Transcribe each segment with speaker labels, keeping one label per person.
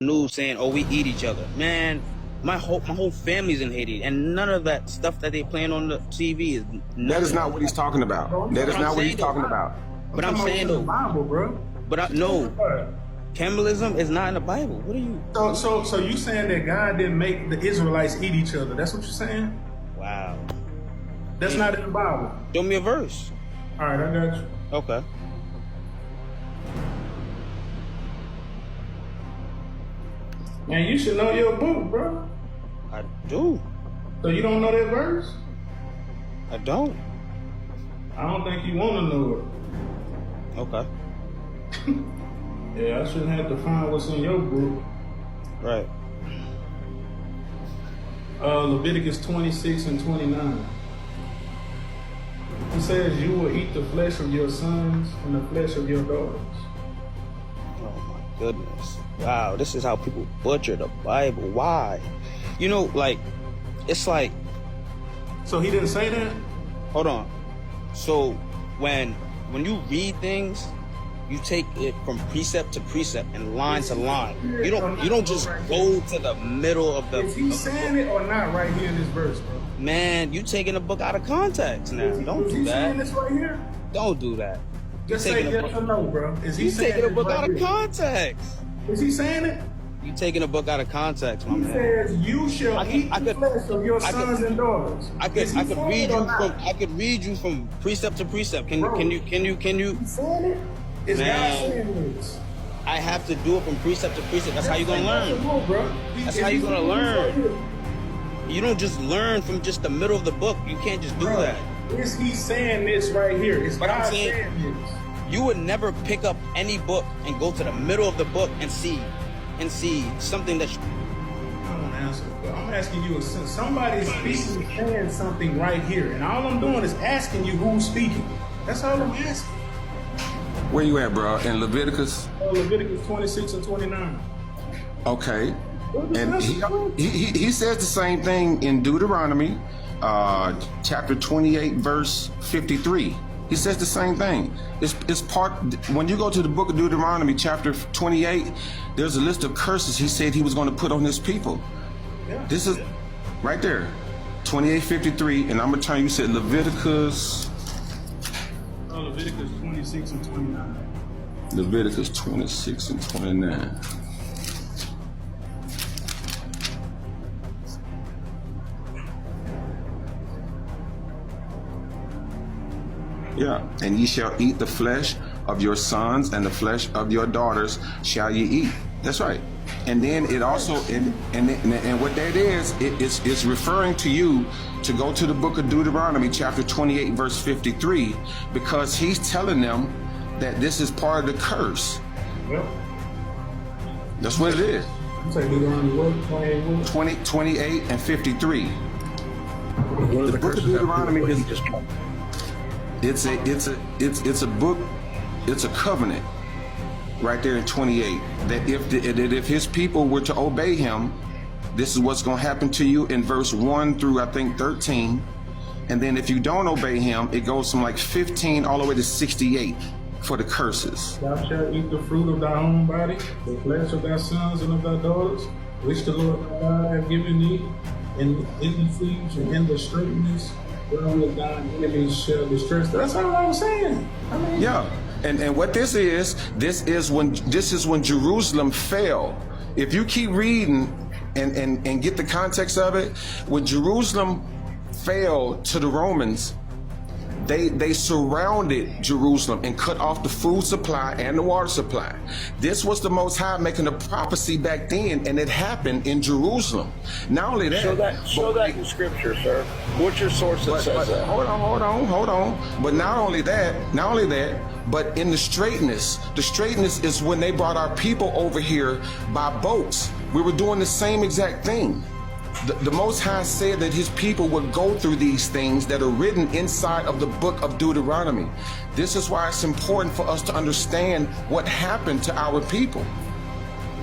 Speaker 1: news saying, "Oh, we eat each other." Man, my whole family's in Haiti, and none of that stuff that they playing on the TV is.
Speaker 2: That is not what he's talking about. That is not what he's talking about.
Speaker 1: But I'm saying though,
Speaker 3: Bible, bro.
Speaker 1: But no, cannibalism is not in the Bible. What are you?
Speaker 3: So you saying that God didn't make the Israelites eat each other? That's what you're saying?
Speaker 1: Wow.
Speaker 3: That's not in the Bible.
Speaker 1: Show me a verse.
Speaker 3: All right, I got you.
Speaker 1: Okay.
Speaker 3: Man, you should know your book, bro.
Speaker 1: I do.
Speaker 3: So you don't know that verse?
Speaker 1: I don't.
Speaker 3: I don't think you want to know it.
Speaker 1: Okay.
Speaker 3: Yeah, I shouldn't have to find what's in your book.
Speaker 1: Right.
Speaker 3: Leviticus 26 and 29. It says, "You will eat the flesh of your sons and the flesh of your daughters."
Speaker 1: Oh my goodness. Wow, this is how people butcher the Bible. Why? You know, like, it's like...
Speaker 3: So he didn't say that?
Speaker 1: Hold on. So when you read things, you take it from precept to precept and line to line. You don't just go to the middle of the...
Speaker 3: Is he saying it or not right here in this verse, bro?
Speaker 1: Man, you taking a book out of context now. Don't do
Speaker 3: Is he saying
Speaker 1: that.
Speaker 3: this right here?
Speaker 1: Don't do that.
Speaker 3: Just say yes or no, bro. Is he
Speaker 1: You
Speaker 3: saying
Speaker 1: taking a
Speaker 3: this
Speaker 1: book
Speaker 3: right
Speaker 1: out of
Speaker 3: here?
Speaker 1: context.
Speaker 3: Is he saying it?
Speaker 1: You taking a book out of context, my
Speaker 3: He
Speaker 1: man.
Speaker 3: says, "You shall eat the flesh of your sons and daughters."
Speaker 1: I could read you from precept to precept. Can you?
Speaker 3: You saying it? Is God
Speaker 1: Man.
Speaker 3: saying this?
Speaker 1: I have to do it from precept to precept. That's how you gonna learn.
Speaker 3: No, bro.
Speaker 1: That's how you gonna learn. You don't just learn from just the middle of the book. You can't just do that.
Speaker 3: Is he saying this right here? Is
Speaker 1: But
Speaker 3: God
Speaker 1: I'm saying-
Speaker 3: saying this?
Speaker 1: You would never pick up any book and go to the middle of the book and see something that.
Speaker 3: I don't answer. But I'm asking you, since somebody's speaking, saying something right here, and all I'm doing is asking you who's speaking. That's all I'm asking.
Speaker 2: Where you at, bro? In Leviticus?
Speaker 3: Leviticus 26 and 29.
Speaker 2: Okay. And he says the same thing in Deuteronomy, chapter 28, verse 53. He says the same thing. It's part, when you go to the book of Deuteronomy, chapter 28, there's a list of curses he said he was going to put on his people.
Speaker 3: Yeah.
Speaker 2: This is right there, 28:53, and I'm going to turn, you said Leviticus.
Speaker 3: Leviticus 26 and 29.
Speaker 2: Leviticus 26 and 29. Yeah, and ye shall eat the flesh of your sons and the flesh of your daughters shall ye eat. That's right. And then it also, and what that is, it's referring to you to go to the book of Deuteronomy, chapter 28, verse 53, because he's telling them that this is part of the curse.
Speaker 3: Yep.
Speaker 2: That's what it is.
Speaker 3: You say Deuteronomy what?
Speaker 2: 28 and 53. The book of Deuteronomy is it's a book, it's a covenant right there in 28 that if his people were to obey him, this is what's going to happen to you in verse 1 through I think 13, and then if you don't obey him, it goes from like 15 all the way to 68 for the curses.
Speaker 3: Thou shalt eat the fruit of thy own body, the flesh of thy sons and of thy daughters, which the Lord thy God hath given thee, in the siege and in the straitness, wherewith thine enemies shall distress thee. That's all I'm saying. I mean,
Speaker 2: yeah, and what this is when Jerusalem fell. If you keep reading and get the context of it, when Jerusalem fell to the Romans, they surrounded Jerusalem and cut off the food supply and the water supply. This was the Most High making a prophecy back then, and it happened in Jerusalem. Not only that,
Speaker 4: show that in Scripture, sir. What's your source that says that?
Speaker 2: Hold on. But not only that, but in the straightness is when they brought our people over here by boats. We were doing the same exact thing. The Most High said that his people would go through these things that are written inside of the book of Deuteronomy. This is why it's important for us to understand what happened to our people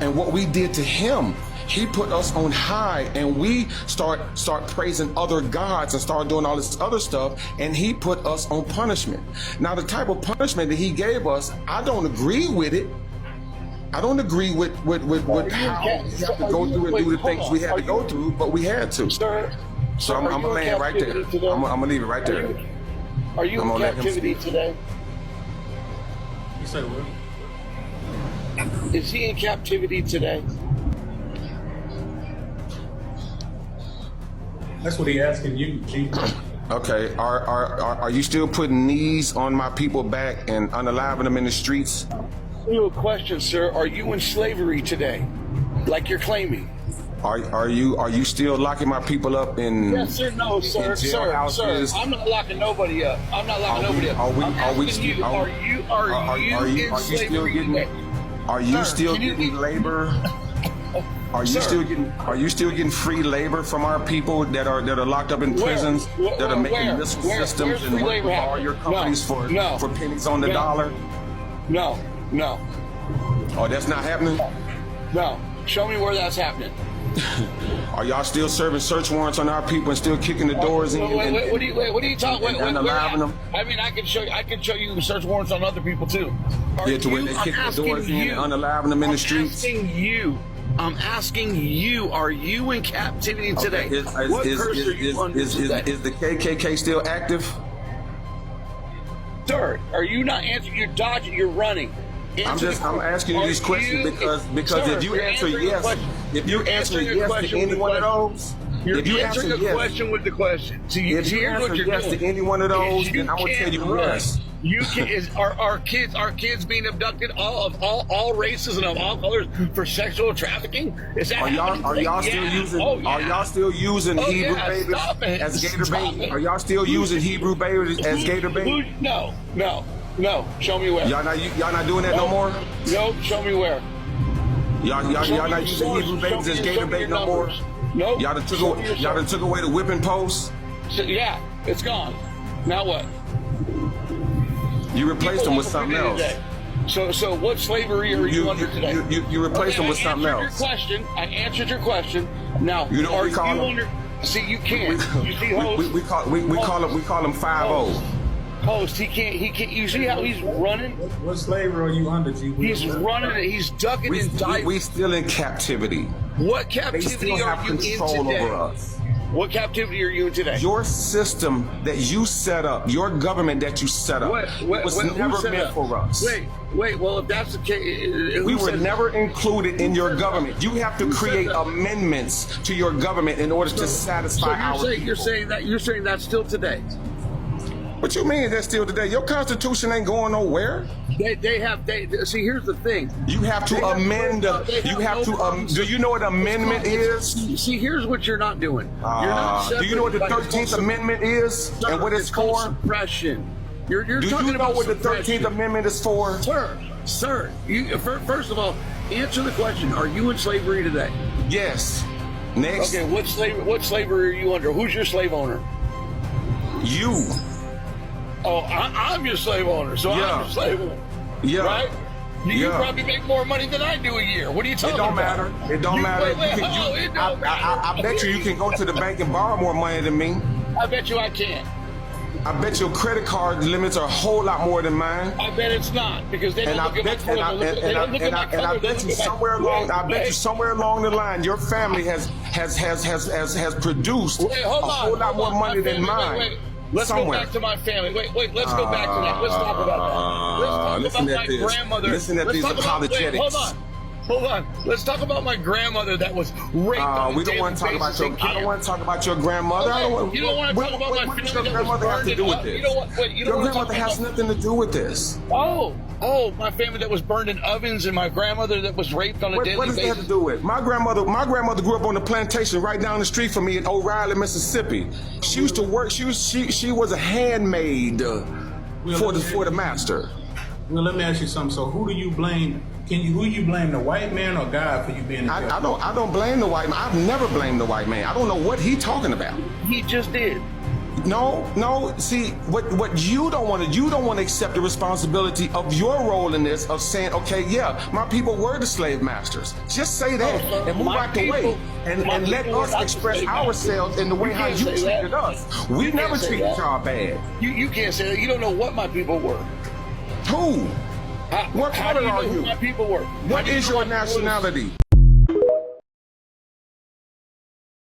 Speaker 2: and what we did to him. He put us on high, and we start praising other gods and start doing all this other stuff, and he put us on punishment. Now, the type of punishment that he gave us, I don't agree with it. I don't agree with how we have to go through and do the things we had to go through, but we had to.
Speaker 4: Sir,
Speaker 2: So I'm gonna land right there. I'm gonna leave it right there.
Speaker 4: Are you in captivity today?
Speaker 3: You say what?
Speaker 4: Is he in captivity today?
Speaker 3: That's what he asking you, G.
Speaker 2: Okay, are you still putting knees on my people back and unaliving them in the streets?
Speaker 4: You a question, sir. Are you in slavery today, like you're claiming?
Speaker 2: Are you still locking my people up in?
Speaker 4: Yes or no, sir. Sir, I'm not locking nobody up. I'm not locking nobody up. Are you in slavery today?
Speaker 2: Are you still getting labor? Are you still getting free labor from our people that are locked up in prisons that are making missile systems and working for all your companies for pennies on the dollar?
Speaker 4: No.
Speaker 2: Oh, that's not happening?
Speaker 4: No. Show me where that's happening.
Speaker 2: Are y'all still serving search warrants on our people and still kicking the doors in?
Speaker 4: What are you talking?
Speaker 2: And allowing them?
Speaker 4: I mean, I can show you search warrants on other people too.
Speaker 2: To when they kick the doors in and unallowing them in the streets.
Speaker 4: I'm asking you, are you in captivity today?
Speaker 2: Is the KKK still active?
Speaker 4: Sir, are you not answering? You're dodging. You're running.
Speaker 2: I'm asking you these questions because if you answer yes to any one of those,
Speaker 4: you're answering a question with the question. So
Speaker 2: if you answer yes to any one of those, then I'm gonna tell you yes.
Speaker 4: You can, are kids being abducted all races and of all colors for sexual trafficking? Is that
Speaker 2: are y'all still using Hebrew babies as gator bait? Are y'all still using Hebrew babies as gator bait?
Speaker 4: No. Show me where.
Speaker 2: Y'all not doing that no more?
Speaker 4: Nope. Show me where.
Speaker 2: Y'all not using Hebrew babies as gator bait no more?
Speaker 4: Nope.
Speaker 2: Y'all done took away the whipping post?
Speaker 4: Yeah, it's gone. Now what?
Speaker 2: You replaced them with something else.
Speaker 4: So what slavery are you under today?
Speaker 2: You replaced them with something else.
Speaker 4: I answered your question. Now,
Speaker 2: you know what we call them?
Speaker 4: See, you can't. You see, host?
Speaker 2: We call them 5-0.
Speaker 4: Host, he can't. You see how he's running?
Speaker 3: What slavery are you under, G?
Speaker 4: He's running. He's ducking and diving.
Speaker 2: We still in captivity.
Speaker 4: What captivity are you in today?
Speaker 2: Over us.
Speaker 4: What captivity are you in today?
Speaker 2: Your system that you set up, your government that you set up, was never meant for us.
Speaker 4: Wait. Well, if that's the case,
Speaker 2: we were never included in your government. You have to create amendments to your government in order to satisfy our people.
Speaker 4: You're saying that's still today.
Speaker 2: What you mean that's still today? Your constitution ain't going nowhere.
Speaker 4: See, here's the thing.
Speaker 2: You have to amend. Do you know what amendment is?
Speaker 4: See, here's what you're not doing. You're not.
Speaker 2: Do you know what the 13th Amendment is and what it's for?
Speaker 4: Suppression. You're
Speaker 2: do
Speaker 4: talking
Speaker 2: you know
Speaker 4: about
Speaker 2: what the 13th Amendment is for?
Speaker 4: Sir. First of all, answer the question. Are you in slavery today?
Speaker 2: Yes. Next.
Speaker 4: Okay. What slavery are you under? Who's your slave owner?
Speaker 2: You.
Speaker 4: Oh, I'm your slave owner, so I'm your slave owner.
Speaker 2: Yeah.
Speaker 4: Right? You probably make more money than I do a year. What are you talking about?
Speaker 2: It don't matter. I bet you can go to the bank and borrow more money than me.
Speaker 4: I bet you I can.
Speaker 2: I bet your credit card limits are a whole lot more than mine.
Speaker 4: I bet it's not because they don't look at my color.
Speaker 2: And I bet you somewhere along the line, your family has produced a whole lot more money than mine.
Speaker 4: Let's go back to my family. Wait. Let's go back to that. Let's talk about that. Let's talk about my grandmother.
Speaker 2: Listen at these apologetics.
Speaker 4: Hold on. Let's talk about my grandmother that was raped on a daily basis.
Speaker 2: I don't want to talk about your grandmother.
Speaker 4: You don't want to talk about my family that was burned in up.
Speaker 2: Your grandmother has nothing to do with this.
Speaker 4: Oh, my family that was burned in ovens and my grandmother that was raped on a daily basis.
Speaker 2: What does that have to do with? My grandmother grew up on the plantation right down the street from me in O'Reilly, Mississippi. She used to work. She was a handmaid for the master.
Speaker 3: Well, let me ask you something. So who do you blame? Who you blame, the white man or God for you being?
Speaker 2: I don't blame the white man. I've never blamed the white man. I don't know what he's talking about.
Speaker 4: He just did.
Speaker 2: No. See, what you don't want to accept the responsibility of your role in this, of saying, okay, yeah, my people were the slave masters. Just say that and move out the way and let us express ourselves in the way how you treated us. We never treated y'all bad.
Speaker 4: You can't say that. You don't know what my people were.
Speaker 2: Who? What
Speaker 4: How do
Speaker 2: color
Speaker 4: you know
Speaker 2: are
Speaker 4: who
Speaker 2: you?
Speaker 4: my people were?
Speaker 2: What is your nationality?